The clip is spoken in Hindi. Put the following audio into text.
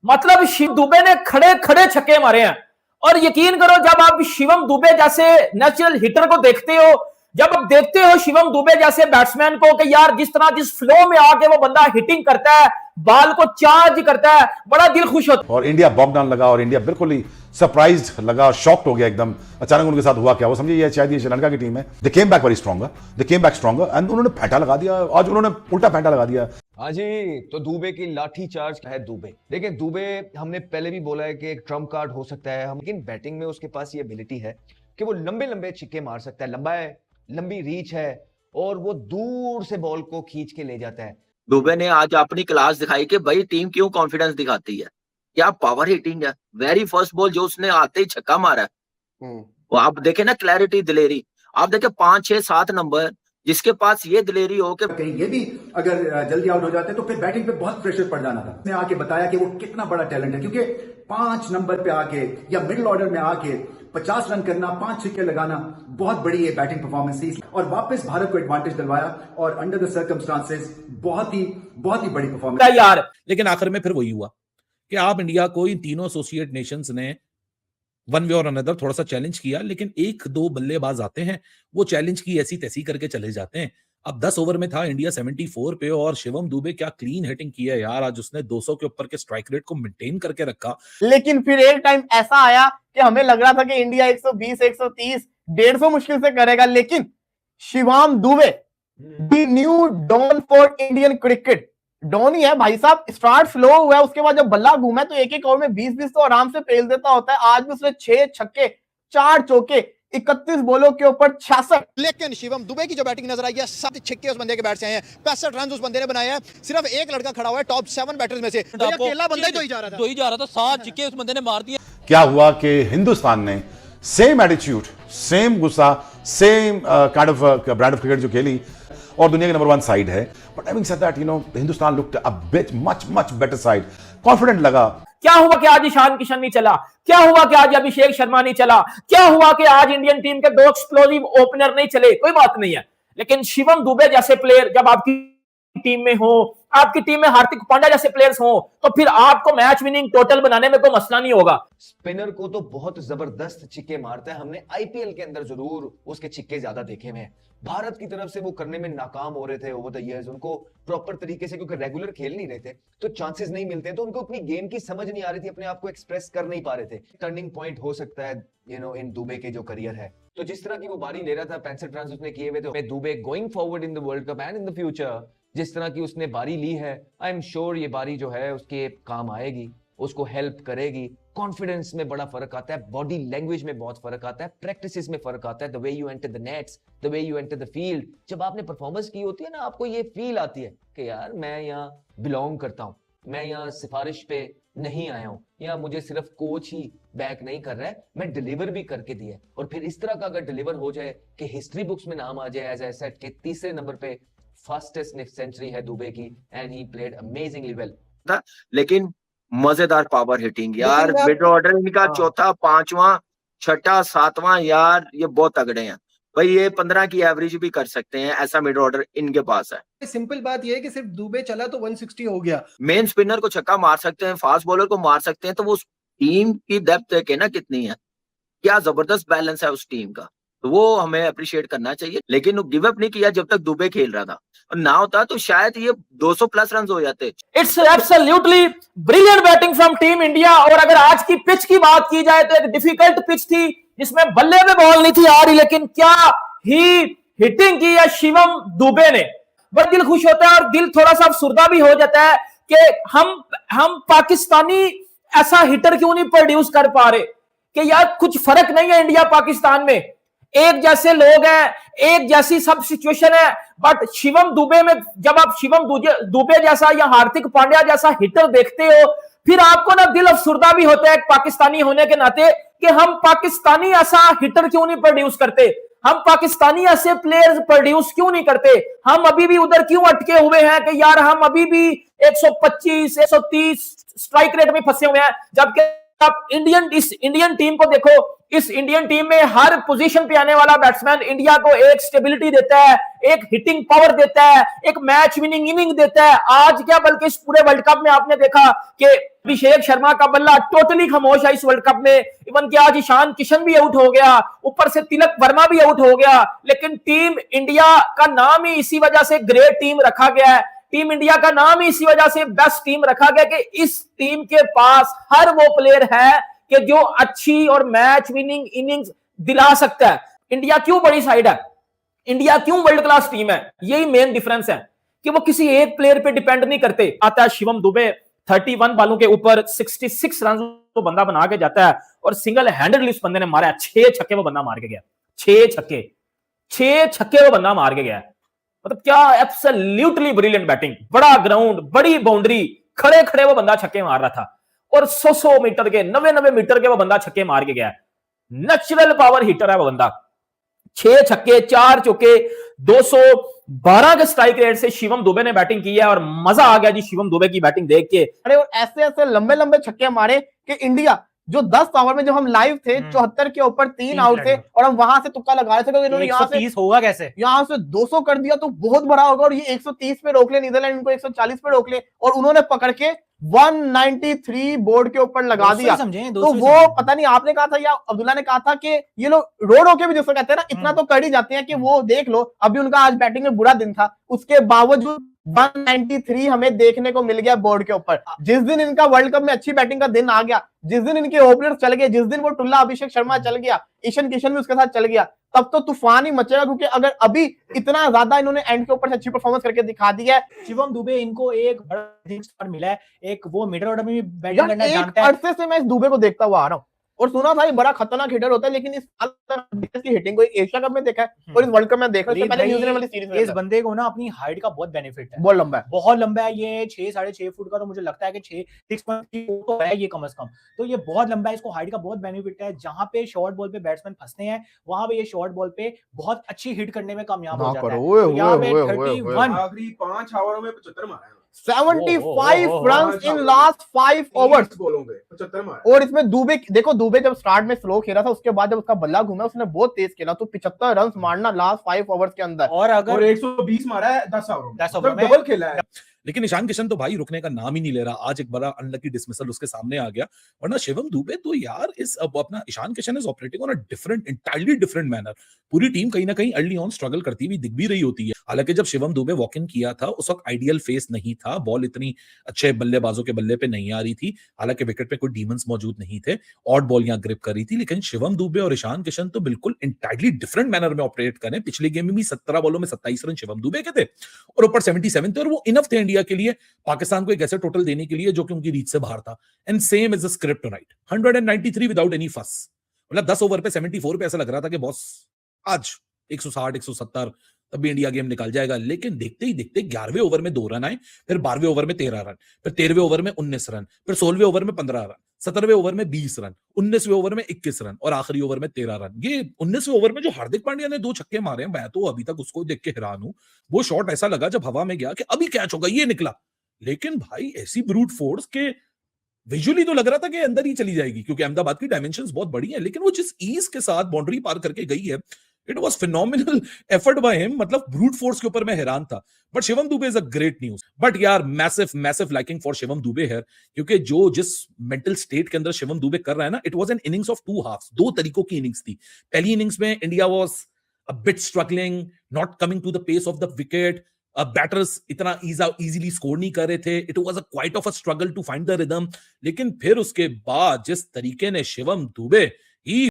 मतलब शिव दुबे ने खड़े खड़े छक्के मारे हैं। और यकीन करो, जब आप शिवम दुबे जैसे नेचुरल हिटर को देखते हो, जब आप देखते हो शिवम दुबे जैसे बैट्समैन को कि यार जिस तरह जिस फ्लो में आके वो बंदा हिटिंग करता है, बॉल को चार्ज करता है, बड़ा दिल खुश होता है। और इंडिया बॉकडाउन लगा और इंडिया बिल्कुल ही सरप्राइज लगा, शॉक्ड हो गया एकदम। अचानक उनके साथ हुआ क्या, वो समझिए शायद ये श्रीलंका की टीम है। They came back very stronger, they came back stronger and उन्होंने फेंटा लगा दिया। आज उन्होंने उल्टा फेंटा लगा दिया। हाँ जी, तो दुबे की लाठी चार्ज है दुबे। देखिए दुबे, हमने पहले भी बोला है कि एक ट्रम्प कार्ड हो सकता है, लेकिन बैटिंग में उसके पास ये एबिलिटी है कि वो लंबे लंबे छिक्के मार सकता है। लंबा है, लंबी रीच है और वो दूर से बॉल को खींच के ले जाता है। दुबे ने आज अपनी क्लास दिखाई कि भाई टीम क्यों कॉन्फिडेंस दिखाती है, क्या पावर हिटिंग है। वेरी फर्स्ट बॉल जो उसने आते ही छक्का मारा है, वो आप देखे ना, क्लैरिटी, दिलेरी। आप देखे 5, 6, 7 नंबर जिसके पास ये दिलेरी हो कि कहीं ये भी अगर जल्दी आउट हो जाते तो फिर बैटिंग पे बहुत प्रेशर पड़ जाना था। उसने आके बताया कि वो कितना बड़ा टैलेंट है, क्योंकि 5 नंबर पे आके या मिडिल ऑर्डर में आके 50 रन करना, 5 छक्के लगाना बहुत बड़ी है बैटिंग परफॉर्मेंस थी। और वापस भारत को एडवांटेज दिलवाया और अंडर द सर्कमस्टांसेस बहुत ही बड़ी परफॉर्मेंस यार। लेकिन आखिर में फिर वही हुआ कि आप इंडिया को इन तीनों एसोसिएट नेशंस ने वन वे और अनदर थोड़ा सा चैलेंज किया, लेकिन 1-2 बल्लेबाज आते हैं, वो चैलेंज की ऐसी तैसी करके चले जाते हैं। अब 10 ओवर में था इंडिया 74 पे और शिवम दुबे क्या क्लीन हिटिंग की है यार। आज उसने 200 के ऊपर के स्ट्राइक रेट को मेंटेन करके रखा। लेकिन फिर एक टाइम ऐसा आया कि हमें लग रहा था कि इंडिया 120, 130, 150 मुश्किल से करेगा, लेकिन Shivam Dube the new don for Indian cricket. Don ही है भाई साहब। स्टार्ट स्लो हुआ है, उसके बाद जब बल्ला घूमा तो एक एक ओवर में 20-20 तो आराम से पेल देता होता है। आज भी उसने 6 छक्के, 4 चौके, 31 बॉलों के ऊपर 66। लेकिन शिवम दुबे की जो बैटिंग नजर आई है, 7 छक्के उस बंदे के बैट से आए हैं, 65 रन उस बंदे ने बनाए हैं। सिर्फ एक लड़का खड़ा हुआ है टॉप 7 बैटर्स में से, अकेला बंदा ही तो ही जा रहा था 7 छक्के उस बंदे ने मार दिए। क्या हुआ कि हिंदुस्तान ने सेम एटीट्यूड, सेम गुस्सा, same kind of brand of cricket जो खेली और दुनिया की नंबर 1 साइड है। But having said that, Hindustan looked a bit much better side, confident लगा। क्या हुआ कि आज ईशान किशन नहीं चला? क्या हुआ कि आज अभिषेक शर्मा नहीं चला? क्या हुआ कि आज इंडियन टीम के 2 एक्सप्लोसिव ओपनर नहीं चले? कोई बात नहीं है, लेकिन शिवम दुबे जैसे प्लेयर जब आपकी टीम में हो, आपकी टीम में हार्दिक पांड्या जैसे प्लेयर्स हो, तो फिर आपको मैच विनिंग टोटल बनाने में कोई मसला नहीं होगा। स्पिनर को तो बहुत जबरदस्त छिक्के मारता है, हमने आईपीएल के अंदर जरूर उसके छिक्के ज्यादा देखे हुए हैं। भारत की तरफ से वो करने में नाकाम हो रहे थे ओवर द इयर्स, उनको प्रॉपर तरीके से, क्योंकि रेगुलर खेल नहीं रहे थे तो चांसेस नहीं मिलते, तो उनको अपनी गेम की समझ नहीं आ रही थी, अपने आप को एक्सप्रेस कर नहीं पा रहे थे। टर्निंग पॉइंट हो सकता है इन दुबे के जो करियर है। तो जिस तरह की वो बारी ले रहा था, 65 रन उसने किए हुए थे, Dubey going forward in the world cup and in the future जिस तरह की उसने बारी ली है, आई एम श्योर ये बारी जो है उसके काम आएगी, उसको हेल्प करेगी। कॉन्फिडेंस में बड़ा फर्क आता है, बॉडी लैंग्वेज में बहुत फर्क आता है, प्रैक्टिसेस में फर्क आता है, the way you enter the nets, the way you enter the field. जब आपने परफॉर्मेंस की होती है ना, आपको ये फील आती है कि यार मैं यहाँ बिलोंग करता हूँ, मैं यहाँ सिफारिश पे नहीं आया हूँ, या मुझे सिर्फ कोच ही बैक नहीं कर रहा है, मैं डिलीवर भी करके दिया। और फिर इस तरह का अगर डिलीवर हो जाए कि हिस्ट्री बुक्स में नाम आ जाए एज आई सेड के तीसरे नंबर पे फास्टेस्ट सेंचुरी है दुबे की, and he played amazingly well. लेकिन मजेदार पावर हिटिंग यार, मिड ऑर्डर इनका चौथा, 5वां, 6ठा, 7वां, यार ये बहुत तगड़े हैं भाई। ये 15 की एवरेज भी कर सकते हैं, ऐसा मिड ऑर्डर इनके पास है। सिंपल बात ये है कि सिर्फ दुबे चला तो 160 हो गया। मेन स्पिनर को छक्का मार सकते हैं, फास्ट बॉलर को मार सकते हैं, तो वो टीम की डेप्थ है ना कितनी है, क्या जबरदस्त बैलेंस है उस टीम का, तो वो हमें अप्रिशिएट करना चाहिए। लेकिन वो गिव अप नहीं किया जब तक दुबे खेल रहा था, और ना होता तो शायद ये 200 प्लस रन हो जाते। It's absolutely brilliant batting from team India. और अगर आज की पिच की बात की जाए तो एक डिफिकल्ट पिच थी जिसमें बल्ले में बॉल नहीं थी आ रही, लेकिन क्या ही हिटिंग की है शिवम दुबे ने। बड़ा दिल खुश होता है और दिल थोड़ा सा अफसुर्दा भी हो जाता है कि हम पाकिस्तानी ऐसा हिटर क्यों नहीं प्रोड्यूस कर पा रहे, कि यार कुछ फर्क नहीं है इंडिया पाकिस्तान में, एक जैसे लोग हैं, एक जैसी सब सिचुएशन है। बट शिवम दुबे में जब आप शिवम दुबे जैसा या हार्दिक पांड्या जैसा हिटर देखते हो, फिर आपको ना दिल अफसुर्दा भी होता है पाकिस्तानी होने के नाते कि हम पाकिस्तानी ऐसा हिटर क्यों नहीं प्रोड्यूस करते, हम पाकिस्तानी ऐसे प्लेयर्स प्रोड्यूस क्यों नहीं करते, हम अभी भी उधर क्यों अटके हुए हैं कि यार हम अभी भी 125, 130 स्ट्राइक रेट में फंसे हुए हैं, जबकि आप इस इंडियन टीम को देखो, इस इंडियन टीम में हर पोजीशन पे आने वाला बैट्समैन इंडिया को एक स्टेबिलिटी देता है, एक हिटिंग पावर देता है, एक मैच विनिंग इनिंग देता है। आज क्या, बल्कि इस पूरे वर्ल्ड कप में आपने देखा कि अभिषेक शर्मा का बल्ला टोटली खामोश है इस वर्ल्ड कप में। इवन कि आज ईशान किशन भी आउट हो गया, ऊपर से तिलक वर्मा भी आउट हो गया, लेकिन टीम इंडिया का नाम ही इसी वजह से ग्रेट टीम रखा गया है। टीम इंडिया का नाम ही इसी वजह से बेस्ट टीम रखा गया कि इस टीम के पास हर वो प्लेयर है कि जो अच्छी और मैच विनिंग इनिंग्स दिला सकता है। इंडिया क्यों बड़ी साइड है, इंडिया क्यों वर्ल्ड क्लास टीम है, यही मेन डिफरेंस है कि वो किसी एक प्लेयर पे डिपेंड नहीं करते। आता है शिवम दुबे 31 बालों के ऊपर 66 रन तो बंदा बना के जाता है और सिंगल हैंडेडली उस बंदे ने मारा है। 6 छक्के वो बंदा मार के गया, 6 छक्के वो बंदा मार के गया। मतलब क्या एब्सोल्युटली ब्रिलियंट बैटिंग, बड़ा ग्राउंड, बड़ी बाउंड्री, खड़े खड़े वो बंदा छक्के मार रहा था और 100 मीटर के 90 मीटर के वो बंदा छक्के मार के गया। नेचुरल पावर हिटर है वो बंदा। 6 छक्के 4 चौके 212 के स्ट्राइक रेट से शिवम दुबे ने बैटिंग की है और मजा आ गया जी शिवम दुबे की बैटिंग देख के। अरे और ऐसे ऐसे लंबे लंबे छक्के मारे कि इंडिया जो 10 ओवर में जब हम लाइव थे 74 के ऊपर 3 आउट थे और हम वहां से तुक्का लगा रहे थे क्योंकि इन्होंने यहाँ से होगा कैसे, यहाँ से 200 कर दिया तो बहुत बड़ा होगा और ये 130 पे रोक ले, नीदरलैंड इनको 140 पे रोक ले और उन्होंने पकड़ के 193 बोर्ड के ऊपर लगा दिया। तो वो पता नहीं आपने कहा था या अब्दुल्ला ने कहा था कि ये लोग रो रो के भी जिसको कहते हैं ना, इतना तो कर ही जाते हैं कि वो देख लो अभी उनका आज बैटिंग में बुरा दिन था, उसके बावजूद 193 हमें देखने को मिल गया बोर्ड के ऊपर। जिस दिन इनका वर्ल्ड कप में अच्छी बैटिंग का दिन आ गया, जिस दिन इनके ओपनर्स चल गए, जिस दिन वो टुल्ला अभिषेक शर्मा चल गया, ईशान किशन भी उसके साथ चल गया, तब तो तूफान ही मचेगा। क्योंकि अगर अभी इतना ज्यादा इन्होंने एंड के ऊपर से अच्छी परफॉर्मेंस करके दिखा दी है। शिवम दुबे इनको एक बड़ा स्टार मिला है, एक वो मिडिल ऑर्डर में भी बैटिंग करना जानता है। अरसे से मैं इस दुबे को देखता हुआ आ रहा हूँ और सुना था ये बड़ा खतरनाक हिटर होता है, लेकिन इस की हिटिंग को एशिया कप में देखा है और इस वर्ल्ड कप में देखा है, पहले न्यूजीलैंड वाली सीरीज में। इस बंदे को ना अपनी हाइट का बहुत बेनिफिट है, बहुत लंबा है, बहुत लंबा है। ये 6 साढ़े 6 फुट का, तो मुझे लगता है कि 6 तो है ये कम से कम, तो ये बहुत लंबा है। इसको हाइट का बहुत बेनिफिट है। जहां पे शॉर्ट बॉल पे बैट्समैन फंसते हैं वहां पे ये शॉर्ट बॉल पे बहुत अच्छी हिट करने में कामयाब हो जाता है। यहाँ पे 31 आखिरी 5 ओवरों में 75 मारा है, 75 रन्स इन लास्ट 5 ओवर्स बॉलों पे 75 मारा। और इसमें दुबे देखो, दुबे जब स्टार्ट में स्लो खेला था, उसके बाद जब उसका बल्ला घूमा उसने बहुत तेज खेला, तो 75 रन्स मारना लास्ट 5 ओवर्स के अंदर, और अगर 120 मारा है 10 ओवर में, डबल खेला है। लेकिन ईशान किशन तो भाई रुकने का नाम ही नहीं ले रहा। आज एक बड़ा अनलकी डिसमिसल उसके सामने आ गया, वरना शिवम दुबे तो यार इस अपना Ishan Kishan is operating on a different, entirely different manner. पूरी टीम कहीं ना कहीं अर्ली ऑन स्ट्रगल करती हुई दिख भी रही होती है। हालांकि जब शिवम दुबे वॉक इन किया था उस वक्त आइडियल फेस नहीं था, बॉल इतनी अच्छे बल्लेबाजों के बल्ले पे नहीं आ रही थी, हालांकि विकेट पे कोई डीमंस मौजूद नहीं थे, ऑड बॉल यहां ग्रिप कर रही थी। लेकिन शिवम दुबे और ईशान किशन तो बिल्कुल इंटायरली डिफरेंट मैनर में ऑपरेट करें। पिछले गेम में भी 17 बॉलों में 27 रन शिवम दुबे के थे और ऊपर 77 थे, और वो इनफ थे इंडिया के लिए, पाकिस्तान को एक ऐसे टोटल देने के लिए जो कि उनकी रीच से बाहर था। And same is the script tonight, 193 without any फस। मतलब 10 ओवर पे 74 पे ऐसा लग रहा था कि बॉस आज 160 170 तब भी इंडिया गेम निकल जाएगा। लेकिन देखते ही देखते 11वें ओवर में 2 रन आए, फिर 12वें ओवर में 13 रन, फिर 13वें ओवर में 19 रन, फिर 16वें ओवर में 15 रन, 17वें ओवर में 20 रन, 19वें ओवर में 21 रन और आखिरी ओवर में 13 रन। ये 19वें ओवर में जो हार्दिक पांड्या ने 2 छक्के मारे हैं, मैं तो अभी तक उसको देख के हैरान हूं। वो शॉट ऐसा लगा जब हवा में गया कि अभी कैच होगा, ये निकला। लेकिन भाई ऐसी ब्रूट फोर्स के विजुअली तो लग रहा था कि अंदर ही चली जाएगी, क्योंकि अहमदाबाद की डायमेंशंस बहुत बड़ी हैं, लेकिन वो जिस ईज के साथ बाउंड्री पार करके गई है, it was phenomenal effort by him. मतलब ब्रूट फोर्स के ऊपर मैं हैरान था। But Shivam Dube is a great news. But यार massive liking for Shivam Dube है, क्योंकि जो जिस मेंटल स्टेट के अंदर शिवम दुबे कर रहा है ना, it was an innings of 2 halves. 2 तरीकों की इनिंग्स थी। पहली इनिंग्स में India was a bit struggling, not coming to the pace of the wicket, batters इतना इजीली स्कोर नहीं कर रहे थे, it was a quite of a struggle to find the rhythm. लेकिन फिर उसके बाद जिस तरीके ने शिवम दुबे